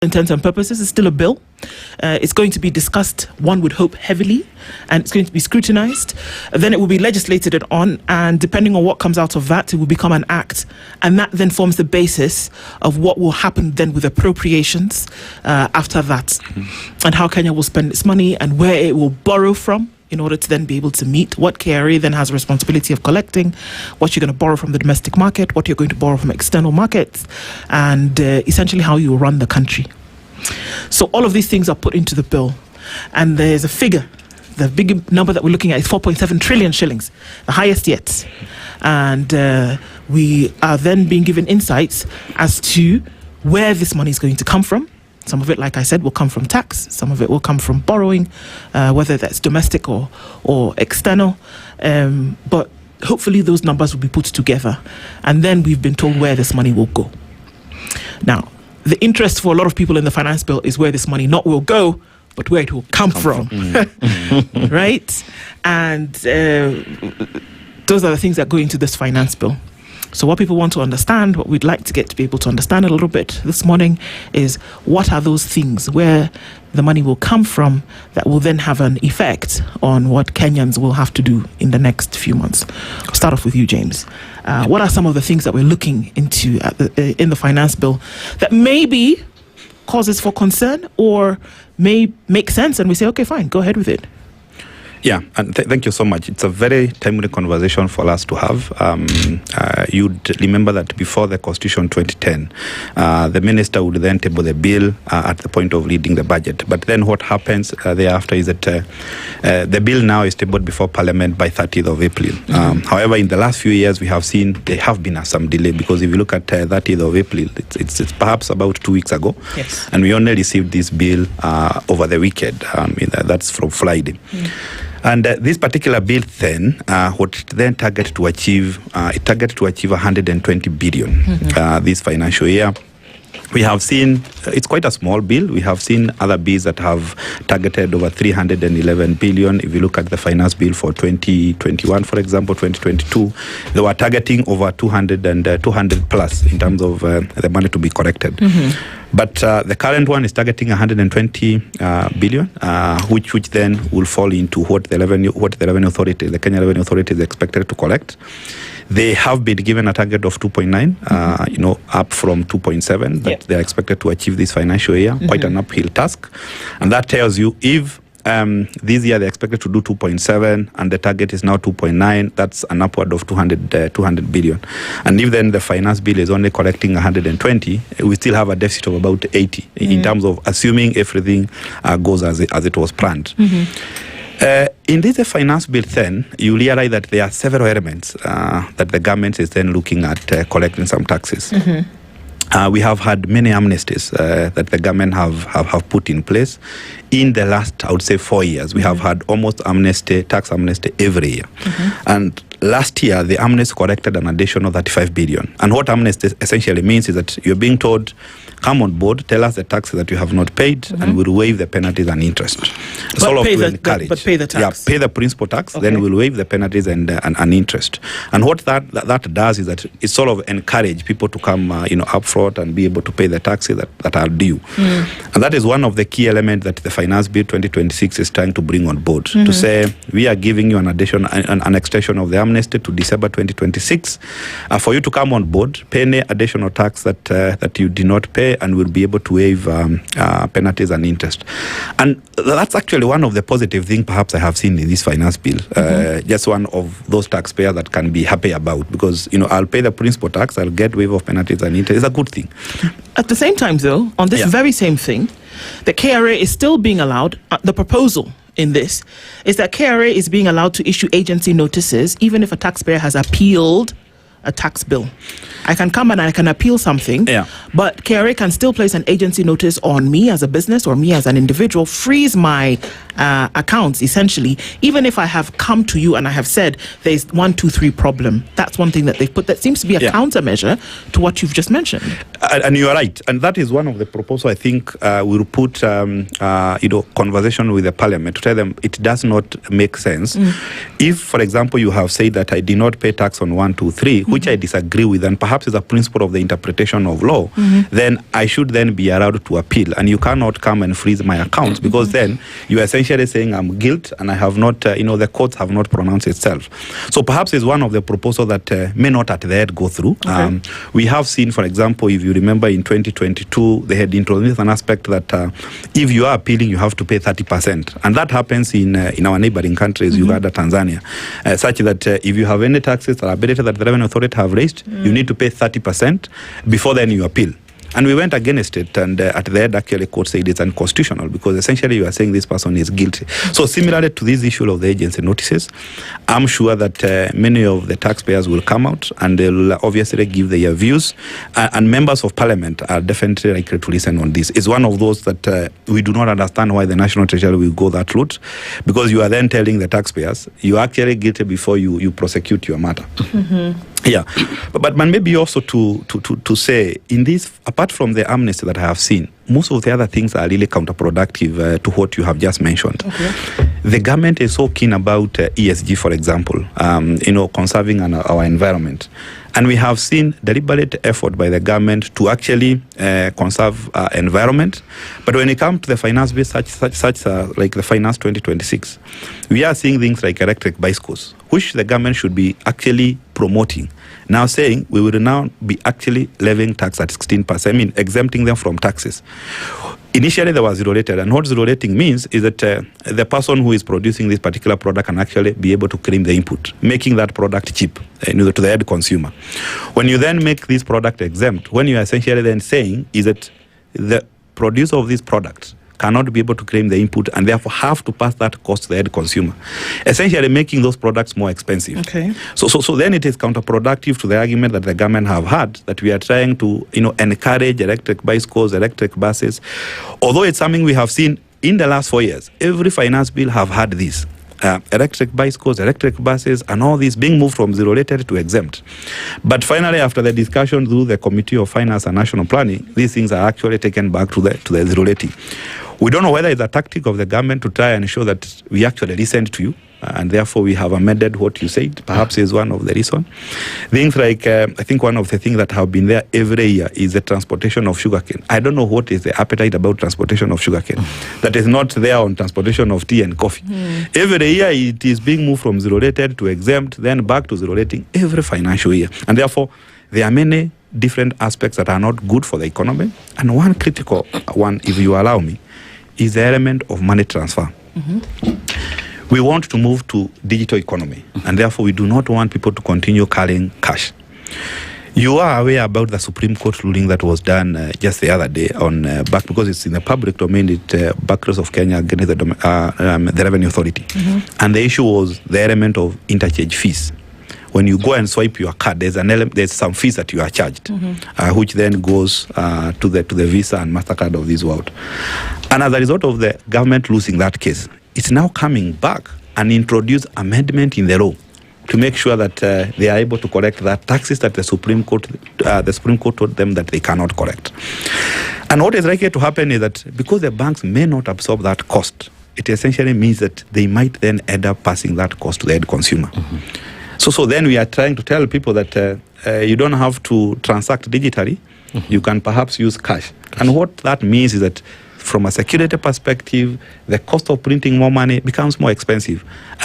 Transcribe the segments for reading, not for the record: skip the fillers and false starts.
intents and purposes, it's still a bill. It's going to be discussed, one would hope, heavily, and it's going to be scrutinized. Then it will be legislated on, and depending on what comes out of that, it will become an act, and that then forms the basis of what will happen then with appropriations after that, and how Kenya will spend its money and where it will borrow from in order to then be able to meet what KRA then has a responsibility of collecting, what you're going to borrow from the domestic market, what you're going to borrow from external markets, and essentially how you will run the country. So all of these things are put into the bill, and there's a figure. The big number that we're looking at is 4.7 trillion shillings, the highest yet. And we are then being given insights as to where this money is going to come from. Some of it, like I said, will come from tax. Some of it will come from borrowing, whether that's domestic or external. But hopefully those numbers will be put together. And then we've been told where this money will go. Now, the interest for a lot of people in the finance bill is where this money not will go, but where it will come from. Right? And those are the things that go into this finance bill. So what people want to understand, what we'd like to get to be able to understand a little bit this morning is what are those things where the money will come from that will then have an effect on what Kenyans will have to do in the next few months. I'll start off with you, James. What are some of the things that we're looking into in the finance bill that maybe causes for concern or may make sense and we say, okay, fine, go ahead with it? Yeah, and thank you so much. It's a very timely conversation for us to have. You'd remember that before the Constitution 2010, the minister would then table the bill at the point of reading the budget. But then what happens thereafter is that the bill now is tabled before Parliament by 30th of April. However, in the last few years, we have seen there have been some delay, because if you look at 30th of April, it's perhaps about 2 weeks ago. Yes. And we only received this bill over the weekend. That's from Friday. And this particular bill then, what it then targeted to achieve, it targeted to achieve 120 billion this financial year. We have seen, it's quite a small bill. We have seen other bills that have targeted over 311 billion. If you look at the finance bill for 2021, for example, 2022, they were targeting over 200 plus in terms of the money to be collected. But the current one is targeting 120 billion, which then will fall into what the Revenue Authority, the Kenya Revenue Authority, is expected to collect. They have been given a target of 2.9, up from 2.7 that they are expected to achieve this financial year. Quite an uphill task, and that tells you if this year they're expected to do 2.7 and the target is now 2.9, that's an upward of 200 billion. And if then the finance bill is only collecting 120, we still have a deficit of about 80 in terms of assuming everything goes as it was planned. In this finance bill then, you realize that there are several elements that the government is then looking at collecting some taxes. We have had many amnesties that the government have put in place. In the last, I would say, 4 years, we have had almost tax amnesty every year. And last year, the amnesty collected an additional 35 billion. And what amnesty essentially means is that you're being told, come on board, tell us the taxes that you have not paid, and we'll waive the penalties and interest. But pay the tax. Yeah, pay the principal tax, then we'll waive the penalties and interest. And what that does is that it sort of encourage people to come, up front and be able to pay the taxes that are due. And that is one of the key elements that the Finance Bill 2026 is trying to bring on board, to say we are giving you an extension of the amnesty to December 2026 for you to come on board, pay any additional tax that you did not pay, and will be able to waive penalties and interest. And that's actually one of the positive things perhaps I have seen in this finance bill. Just one of those taxpayers that can be happy about, because I'll pay the principal tax, I'll get waive of penalties and interest. It's a good thing. At the same time, though, on this very same thing, the KRA is still being allowed, the proposal in this is that KRA is being allowed to issue agency notices even if a taxpayer has appealed a tax bill. I can come and I can appeal something, but KRA can still place an agency notice on me as a business or me as an individual, freeze my accounts essentially, even if I have come to you and I have said there's 1, 2, 3 problem. That's one thing that they've put that seems to be a countermeasure to what you've just mentioned. And you are right, and that is one of the proposals I think will put conversation with the Parliament to tell them it does not make sense if, for example, you have said that I did not pay tax on 1, 2, 3, which which I disagree with, and perhaps is a principle of the interpretation of law, then I should then be allowed to appeal. And you cannot come and freeze my accounts, because then you are essentially saying I'm guilty and I have not, the courts have not pronounced itself. So perhaps it's one of the proposals that may not at the end go through. Okay. We have seen, for example, if you remember in 2022, they had introduced an aspect that if you are appealing, you have to pay 30%. And that happens in our neighboring countries, Uganda, Tanzania, such that if you have any taxes or ability that the Revenue Authority have raised, you need to pay 30% before then you appeal. And we went against it, and at the end, actually, court said it's unconstitutional, because essentially you are saying this person is guilty. So similarly to this issue of the agency notices, I'm sure that many of the taxpayers will come out and they'll obviously give their views, and members of parliament are definitely likely to listen on this. It's one of those that we do not understand why the National Treasury will go that route, because you are then telling the taxpayers you are actually guilty before you prosecute your matter. Yeah, but maybe also to say in this, apart from the amnesty that I have seen, most of the other things are really counterproductive to what you have just mentioned. Okay. The government is so keen about ESG, for example, conserving our environment. And we have seen deliberate effort by the government to actually conserve environment. But when it comes to the finance bill, such like the Finance 2026, we are seeing things like electric bicycles, which the government should be actually promoting. Now saying we will now be actually levying tax at 16%, exempting them from taxes. Initially, there was zero rated, and what zero rating means is that the person who is producing this particular product can actually be able to claim the input, making that product cheap to the end consumer. When you then make this product exempt, when you are essentially then saying is that the producer of this product cannot be able to claim the input and therefore have to pass that cost to the end consumer, essentially making those products more expensive. Okay. So then it is counterproductive to the argument that the government have had that we are trying to encourage electric bicycles, electric buses, although it's something we have seen in the last 4 years. Every finance bill have had this. Electric bicycles, electric buses, and all these being moved from zero rated to exempt. But finally, after the discussion through the Committee of Finance and National Planning, these things are actually taken back to the zero rating. We don't know whether it's a tactic of the government to try and show that we actually listened to you, and therefore we have amended what you said. Perhaps is one of the reasons. Things like, I think one of the things that have been there every year is the transportation of sugarcane. I don't know what is the appetite about transportation of sugarcane that is not there on transportation of tea and coffee. Every year it is being moved from zero rated to exempt, then back to zero rating every financial year. And therefore, there are many different aspects that are not good for the economy. And one critical one, if you allow me, is the element of money transfer. We want to move to digital economy, and therefore we do not want people to continue carrying cash. You are aware about the Supreme Court ruling that was done just the other day on back, because it's in the public domain, Backrest of Kenya against the Revenue Authority. And the issue was the element of interchange fees. When you go and swipe your card, there's some fees that you are charged, which then goes to the Visa and MasterCard of this world. And as a result of the government losing that case, it's now coming back and introduce amendment in the law to make sure that they are able to correct that taxes that the Supreme Court told them that they cannot correct. And what is likely to happen is that because the banks may not absorb that cost, it essentially means that they might then end up passing that cost to the end consumer. So then we are trying to tell people that you don't have to transact digitally. You can perhaps use cash. And what that means is that from a security perspective, the cost of printing more money becomes more expensive.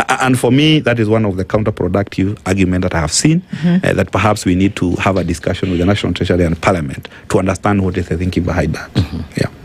And for me, that is one of the counterproductive arguments that I have seen, that perhaps we need to have a discussion with the National Treasury and Parliament to understand what is the thinking behind that. Yeah.